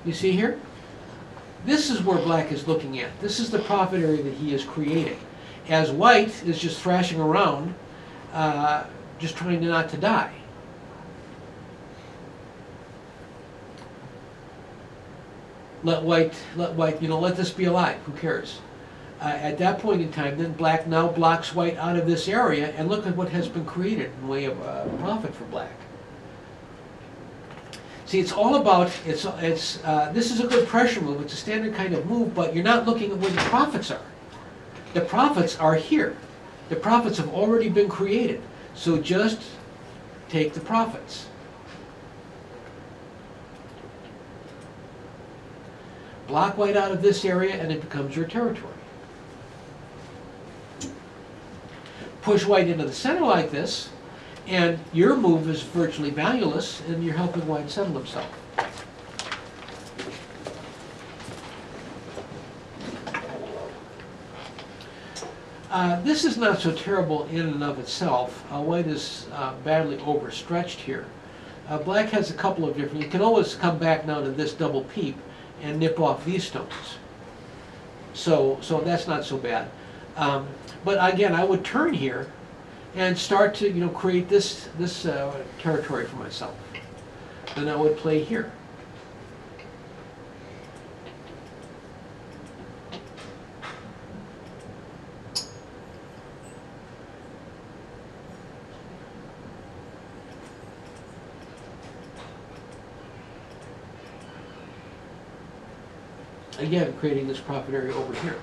You see here? This is where black is looking at. This is the profit area that he is creating. As white is just thrashing around, just trying to not to die. Let white, let this be alive, who cares? At that point in time, then black now blocks white out of this area, and look at what has been created in way of profit for black. See, it's all about, this is a good pressure move, it's a standard kind of move, but you're not looking at where the profits are. The profits are here. The profits have already been created, so just take the profits. Block white out of this area and it becomes your territory. Push white into the center like this, and your move is virtually valueless, and you're helping white settle himself. This is not so terrible in and of itself. White is badly overstretched here. Black has a couple of different, you can always come back now to this double peep and nip off these stones. So that's not so bad. But again, I would turn here and start to create this territory for myself. Then I would play here. Again, creating this profit area over here.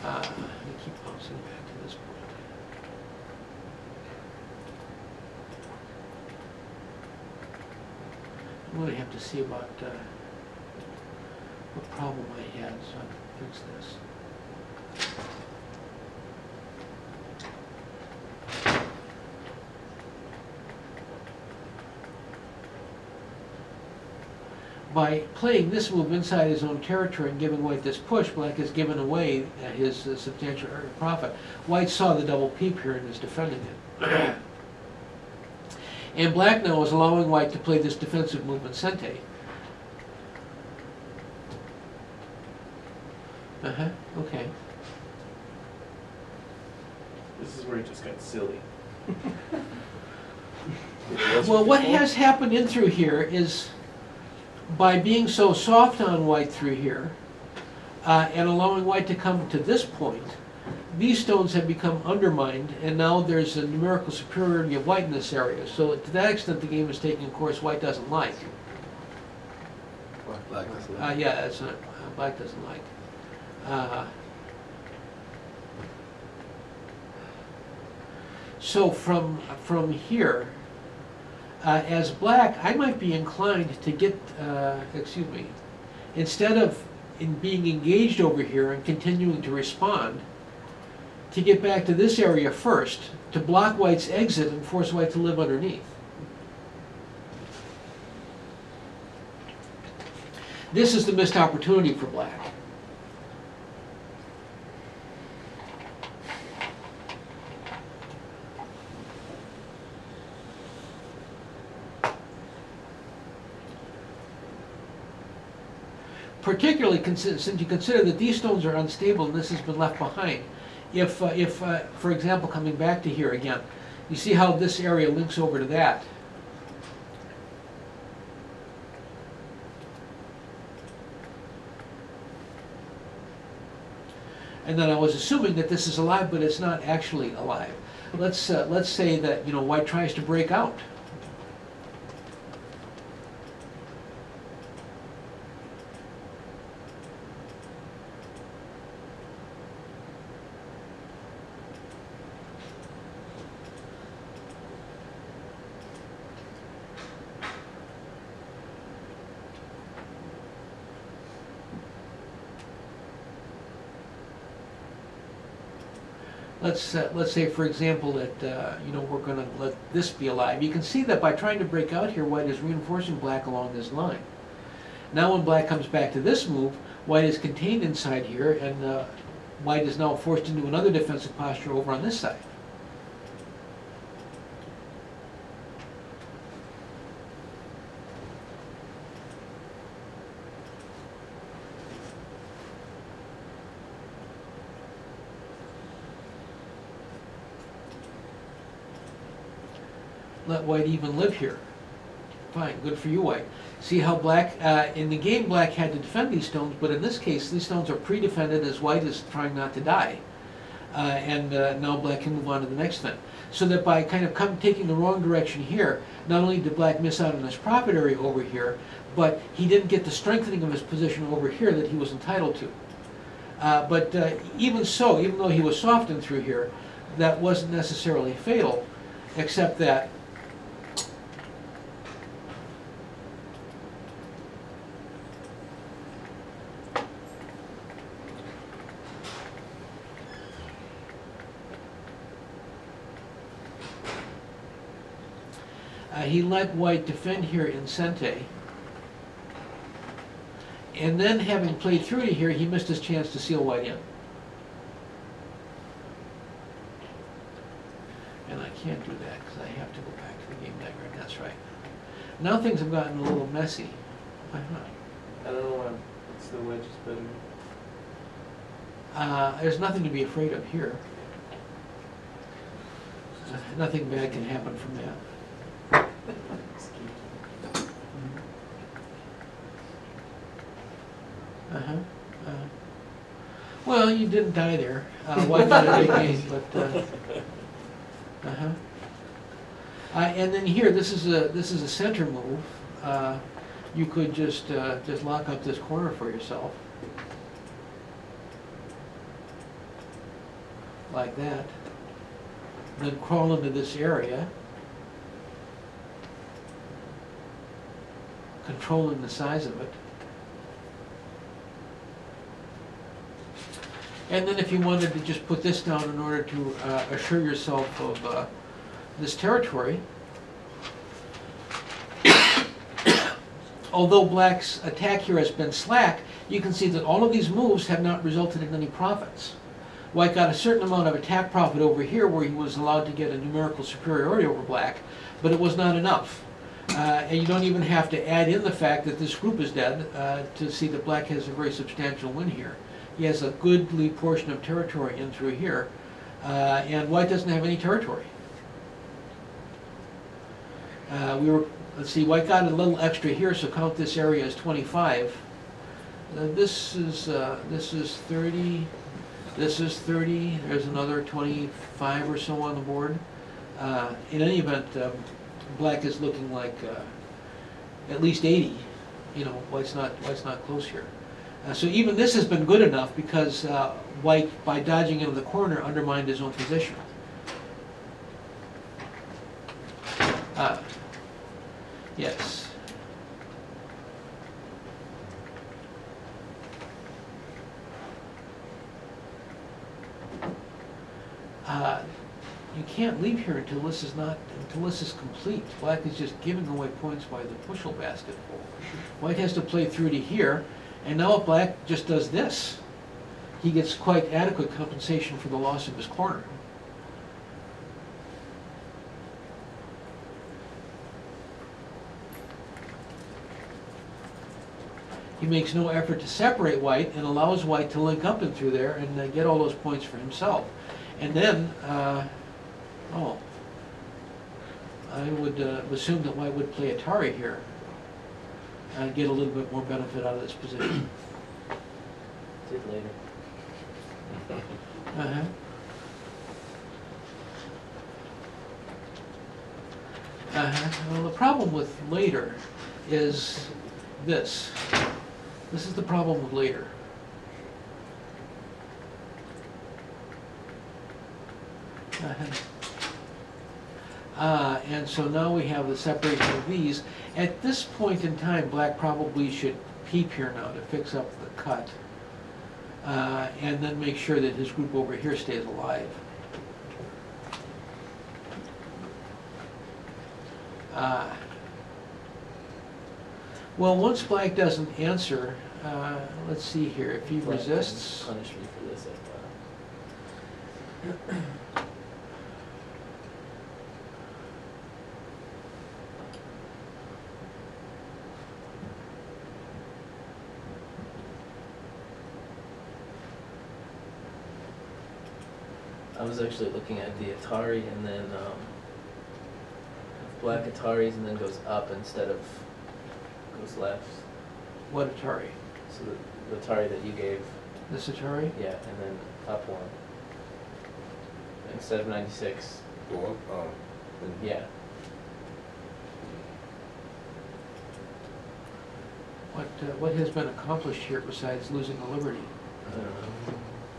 Let me keep bouncing back to this point. I'm going to have to see about what problem I had so I can fix this. By playing this move inside his own territory and giving white this push, black has given away his substantial area of profit. White saw the double peep here and is defending it. And black now is allowing white to play this defensive move in Sente. Okay. This is where he just got silly. Well, what has happened in through here is, by being so soft on white through here, and allowing white to come to this point, these stones have become undermined, and now there's a numerical superiority of white in this area. So to that extent, the game is taking a course white doesn't like. Black doesn't like. Yeah, that's not, black doesn't like. So from here, as black, I might be inclined to get, instead of being engaged over here and continuing to respond, to get back to this area first, to block white's exit and force white to live underneath. This is the missed opportunity for black. Particularly since you consider that these stones are unstable and this has been left behind. If for example, coming back to here again, you see how this area links over to that. And then I was assuming that this is alive, but it's not actually alive. Let's say that white tries to break out. Let's say, for example, that we're going to let this be alive. You can see that by trying to break out here, white is reinforcing black along this line. Now when black comes back to this move, white is contained inside here, and white is now forced into another defensive posture over on this side. let white even live here. Fine, good for you, white. See how black, in the game, black had to defend these stones, but in this case, these stones are pre-defended as white is trying not to die. And now black can move on to the next thing. So that by kind of taking the wrong direction here, not only did black miss out on his profit area over here, but he didn't get the strengthening of his position over here that he was entitled to. But even so, even though he was softened through here, that wasn't necessarily fatal, except that he let white defend here in Sente, and then having played through to here, he missed his chance to seal white in. And I can't do that because I have to go back to the game diagram, that's right. Now things have gotten a little messy. Why not? I don't know why it's the wedge is better. There's nothing to be afraid of here. Nothing bad can happen from that. Well, you didn't die there. White got a big gain, but and then here, this is a center move. You could just lock up this corner for yourself, like that. Then crawl into this area, controlling the size of it. And then if you wanted to just put this down in order to assure yourself of this territory, although black's attack here has been slack, you can see that all of these moves have not resulted in any profits. White got a certain amount of attack profit over here where he was allowed to get a numerical superiority over black, but it was not enough. And you don't even have to add in the fact that this group is dead to see that black has a very substantial win here. He has a goodly portion of territory in through here, and white doesn't have any territory. Let's see, white got a little extra here, so count this area as 25. This is 30. This is 30. There's another 25 or so on the board. In any event, black is looking like at least 80. You know, white's not close here. So even this has been good enough because white, by dodging into the corner, undermined his own position. Yes. You can't leave here until this is complete. Black is just giving away points by the bushel basket full. White has to play through to here, and now if black just does this, he gets quite adequate compensation for the loss of his corner. He makes no effort to separate white and allows white to link up in through there and get all those points for himself. And then, I would assume that white would play Atari here and get a little bit more benefit out of this position. Did later. Well, the problem with later is this. This is the problem with later. And so now we have the separation of these. At this point in time, black probably should peep here now to fix up the cut. And then make sure that his group over here stays alive. Well, once black doesn't answer, let's see here, if he Black resists... can punish me for this, I thought. I was actually looking at the Atari and then black Ataris and then goes up instead of goes left. What Atari? So the Atari that you gave, This Atari? yeah, and then up one. Instead of 96, Go up, yeah. What has been accomplished here besides losing a liberty? I don't know.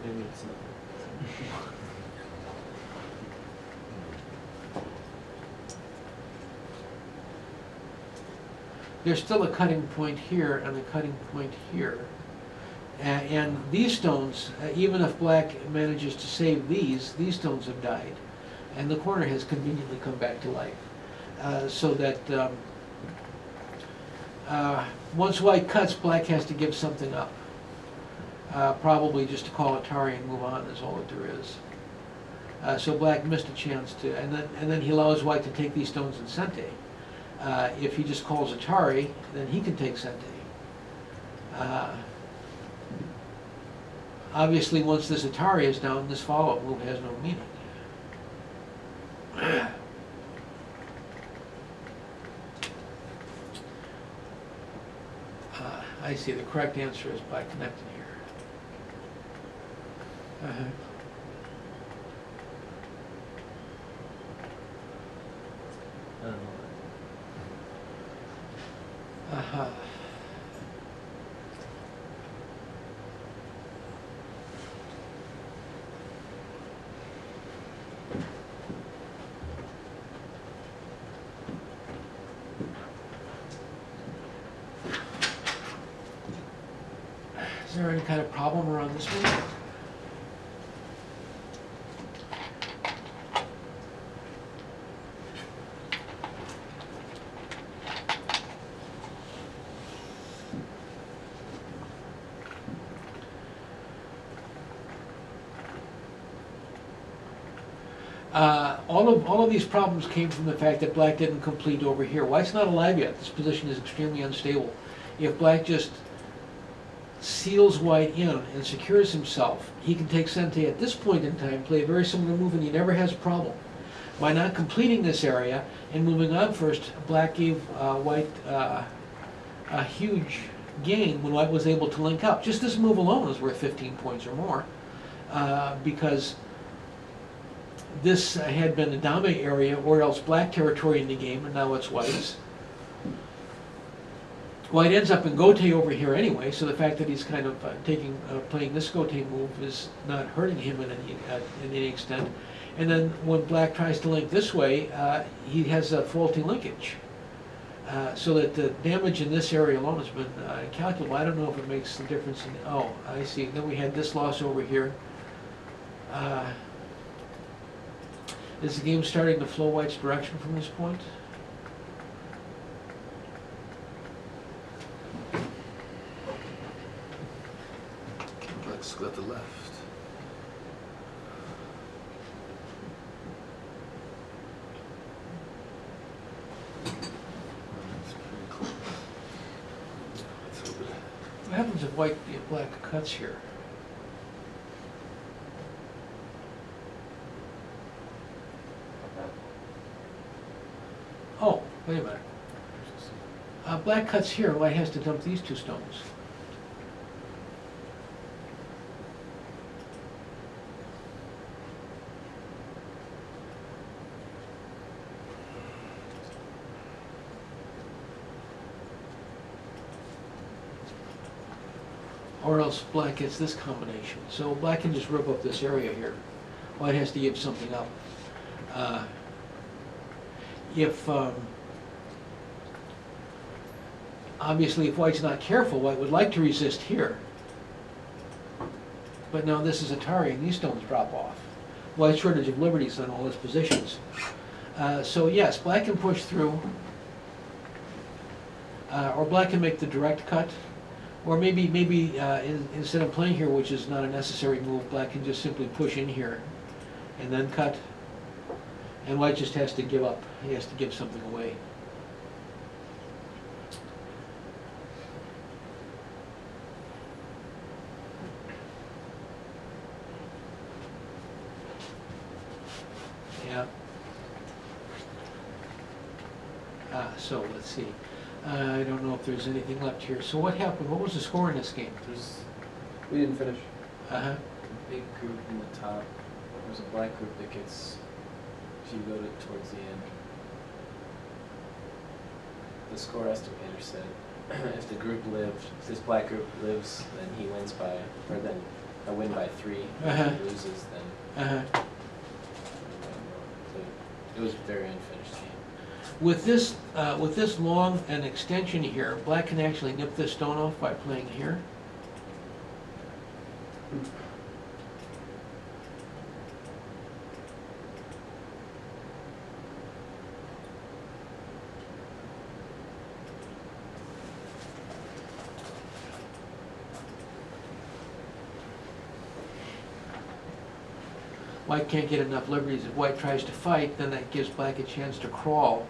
Maybe it's not. There's still a cutting point here and a cutting point here. And these stones, even if black manages to save these stones have died. And the corner has conveniently come back to life. So that once white cuts, black has to give something up. Probably just to call Atari and move on is all that there is. So black missed a chance to, and then he allows white to take these stones in Sente. If he just calls Atari, then he can take Sente. Obviously, once this Atari is down, this follow-up move has no meaning. I see, the correct answer is by connecting here. I don't know. Uh-huh. Is there any kind of problem around this one? All of these problems came from the fact that black didn't complete over here. White's not alive yet. This position is extremely unstable. If black just seals white in and secures himself, he can take Sente at this point in time, play a very similar move, and he never has a problem. By not completing this area and moving on first, black gave white a huge gain when white was able to link up. Just this move alone is worth 15 points or more, because this had been the Dame area or else black territory in the game, and now it's white's. White ends up in Gote over here anyway, so the fact that he's kind of playing this Gote move is not hurting him in any extent. And then when black tries to link this way, he has a faulty linkage. So that the damage in this area alone has been calculable. I don't know if it makes a difference in, oh, I see. Then we had this loss over here. Is the game starting to flow white's direction from this point? Black's got the left. That's pretty close. Let's hope it. What happens if black cuts here? Oh, wait a minute. Black cuts here, white has to dump these two stones. Or else black gets this combination. So black can just rip up this area here. White has to give something up. Obviously, if white's not careful, white would like to resist here. But now this is Atari, and these stones drop off. White's shortage of liberties on all his positions. So yes, black can push through, or black can make the direct cut, or maybe instead of playing here, which is not a necessary move, black can just simply push in here and then cut. And white just has to give up. He has to give something away. Yeah. So let's see. I don't know if there's anything left here. So what happened? What was the score in this game? We didn't finish. Uh-huh. Big group in the top. There's a black group that gets, if you go towards the end. The score estimator said, if the group lived, if this black group lives, then he wins by, or then I win by 3. Uh-huh. If he loses, then Uh-huh. so it was a very unfinished game. With this long an extension here, black can actually nip this stone off by playing here. White can't get enough liberties. If white tries to fight, then that gives black a chance to crawl.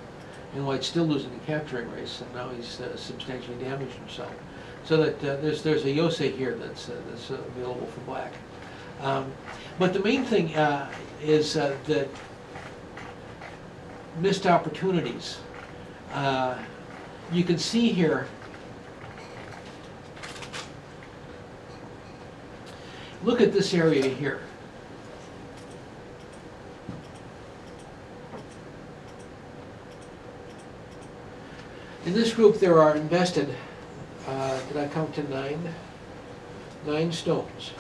And white's still losing the capturing race, and now he's substantially damaged himself. So that there's a yosei here that's available for black. But the main thing is that missed opportunities. You can see here, look at this area here. In this group, there are invested, did I count to 9? 9 stones.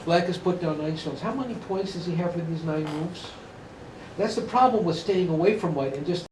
Black has put down 9 stones. How many points does he have for these 9 moves? That's the problem with staying away from white and just